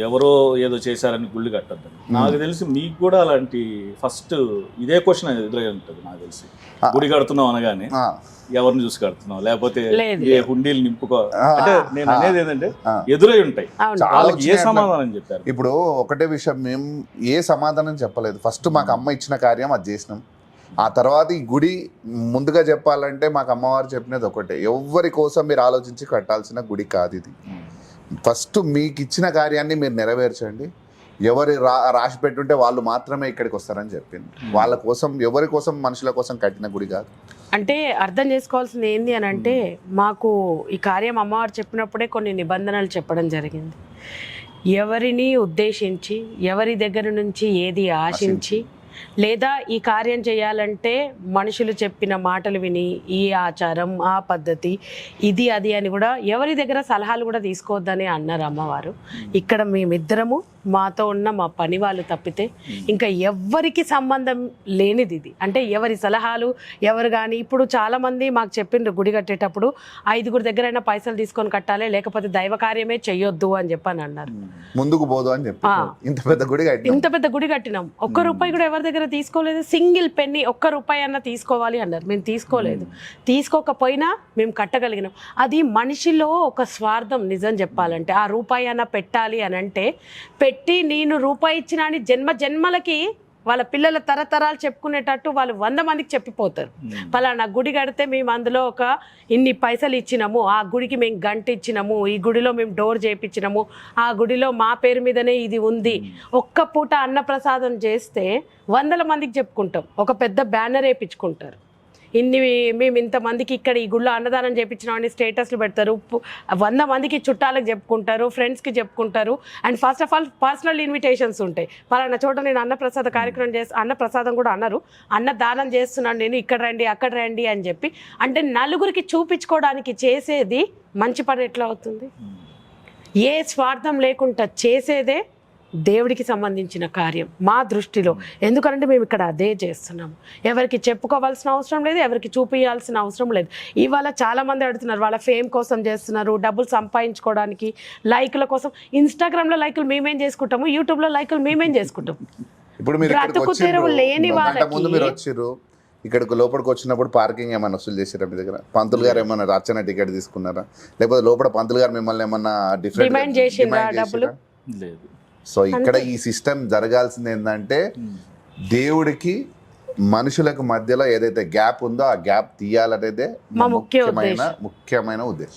ఎవరో ఏదో చేశారని గుళ్ళు కట్టద్దని. నాకు తెలిసి మీకు కూడా అలాంటి ఫస్ట్ ఇదే క్వశ్చన్ ఎదురై ఉంటుంది నాకు తెలిసి. గుడి కడుతున్నాం అనగానే ఎవరిని చూసి కడుతున్నాం, లేకపోతే ఏ హుండీలు నింపుకో అంటే నేను అనేది ఏంటంటే ఎదురై ఉంటాయి. వాళ్ళకి ఏ సమాధానం చెప్పారు? ఇప్పుడు ఒకటే విషయం, మేము ఏ సమాధానం చెప్పలేదు. ఫస్ట్ మాకు అమ్మ ఇచ్చిన కార్యం అది చేసినాం. ఆ తర్వాత ఈ గుడి ముందుగా చెప్పాలంటే మాకు అమ్మవారు చెప్పినది ఒకటే, ఎవరి కోసం మీరు ఆలోచించి కట్టాల్సిన గుడి కాదు ఇది. ఫస్ట్ మీకు ఇచ్చిన కార్యాన్ని మీరు నెరవేర్చండి, ఎవరి రాసి పెట్టుంటే వాళ్ళు మాత్రమే ఇక్కడికి వస్తారని చెప్పింది. వాళ్ళ కోసం ఎవరి కోసం మనుషుల కోసం కట్టిన గుడి కాదు. అంటే అర్థం చేసుకోవాల్సింది ఏంది అని అంటే, మాకు ఈ కార్యం అమ్మవారు చెప్పినప్పుడే కొన్ని నిబంధనలు చెప్పడం జరిగింది. ఎవరిని ఉద్దేశించి ఎవరి దగ్గర నుంచి ఏది ఆశించి లేదా ఈ కార్యం చేయాలంటే మనుషులు చెప్పిన మాటలు విని ఈ ఆచారం ఆ పద్ధతి ఇది అది అని కూడా ఎవరి దగ్గర సలహాలు కూడా తీసుకోవద్దని అన్నారు అమ్మవారు. ఇక్కడ మేమిద్దరము మాతో ఉన్న మా పని వాళ్ళు తప్పితే ఇంకా ఎవ్వరికి సంబంధం లేనిది ఇది. అంటే ఎవరి సలహాలు ఎవరు కానీ ఇప్పుడు చాలామంది మాకు చెప్పిండ్రు గుడి కట్టేటప్పుడు 5గురి దగ్గరైనా పైసలు తీసుకొని కట్టాలి, లేకపోతే దైవ కార్యమే చెయ్యొద్దు అని చెప్పని అన్నారు. ముందుకు పోదు అని చెప్పి ఇంత పెద్ద గుడి కట్టినాం, ఒక్క రూపాయి కూడా ఎవరి దగ్గర తీసుకోలేదు. సింగిల్ పెన్ని ఒక్క రూపాయి అన్న తీసుకోవాలి అన్నారు, మేము తీసుకోలేదు. తీసుకోకపోయినా మేము కట్టగలిగినాం. అది మనిషిలో ఒక స్వార్థం. నిజం చెప్పాలంటే ఆ రూపాయి అన్న పెట్టాలి అని అంటే పెట్టి నేను రూపాయి ఇచ్చిన అని జన్మలకి వాళ్ళ పిల్లల తరతరాలు చెప్పుకునేటట్టు వాళ్ళు 100 మందికి చెప్పిపోతారు. పలానా గుడి కడితే మేము అందులో ఒక ఇన్ని పైసలు ఇచ్చినాము, ఆ గుడికి మేము గంట ఇచ్చినాము, ఈ గుడిలో మేము డోర్ చేయించినాము, ఆ గుడిలో మా పేరు మీదనే ఇది ఉంది. ఒక్క పూట అన్నప్రసాదం చేస్తే 100 మందికి చెప్పుకుంటాం, ఒక పెద్ద బ్యానర్ వేయించుకుంటారు. మేము ఇంతమందికి ఇక్కడ ఈ గుళ్ళో అన్నదానం చేయించినామని స్టేటస్లు పెడతారు, 100 మందికి చుట్టాలకు చెప్పుకుంటారు, ఫ్రెండ్స్కి చెప్పుకుంటారు. And first of all personal invitations ఉంటాయి. పలానా చోట నేను అన్నప్రసాద కార్యక్రమం అన్నప్రసాదం కూడా అన్నారు, అన్నదానం చేస్తున్నాను నేను, ఇక్కడ రండి అక్కడ రండి అని చెప్పి. అంటే నలుగురికి చూపించుకోవడానికి చేసేది మంచి పని ఎట్లా అవుతుంది? ఏ స్వార్థం లేకుండా చేసేదే దేవుడికి సంబంధించిన కార్యం మా దృష్టిలో. ఎందుకంటే మేము ఇక్కడ అదే చేస్తున్నాము. ఎవరికి చెప్పుకోవాల్సిన అవసరం లేదు, ఎవరికి చూపించాల్సిన అవసరం లేదు. ఇవాళ చాలామంది అడుగుతున్నారు, వాళ్ళ ఫేమ్ కోసం చేస్తున్నారు, డబ్బులు సంపాదించుకోవడానికి, లైకుల కోసం. ఇన్స్టాగ్రామ్లో లైకులు మేమేం చేసుకుంటాము, యూట్యూబ్లో లైకులు మేమేం చేసుకుంటాం. ఇప్పుడు బ్రతుకు తెరువు లేని వాళ్ళకి ఇక్కడికి లోపలికి వచ్చినప్పుడు పార్కింగ్ ఏమైనా వసూలు చేసారా మీ దగ్గర? పంతులు గారు ఏమన్నా అర్చన టికెట్ తీసుకున్నారా? లేకపోతే లోపల పంతులు గారు మిమ్మల్ని ఏమన్నా డిమాండ్ చేసిండ్రా డబ్బులు? లేదు. సో ఇక్కడ ఈ సిస్టమ్ జరగాల్సింది ఏంటంటే, దేవుడికి మనుషులకు మధ్యలో ఏదైతే గ్యాప్ ఉందో ఆ గ్యాప్ తీయాలనేదే ముఖ్యమైన ఉద్దేశం.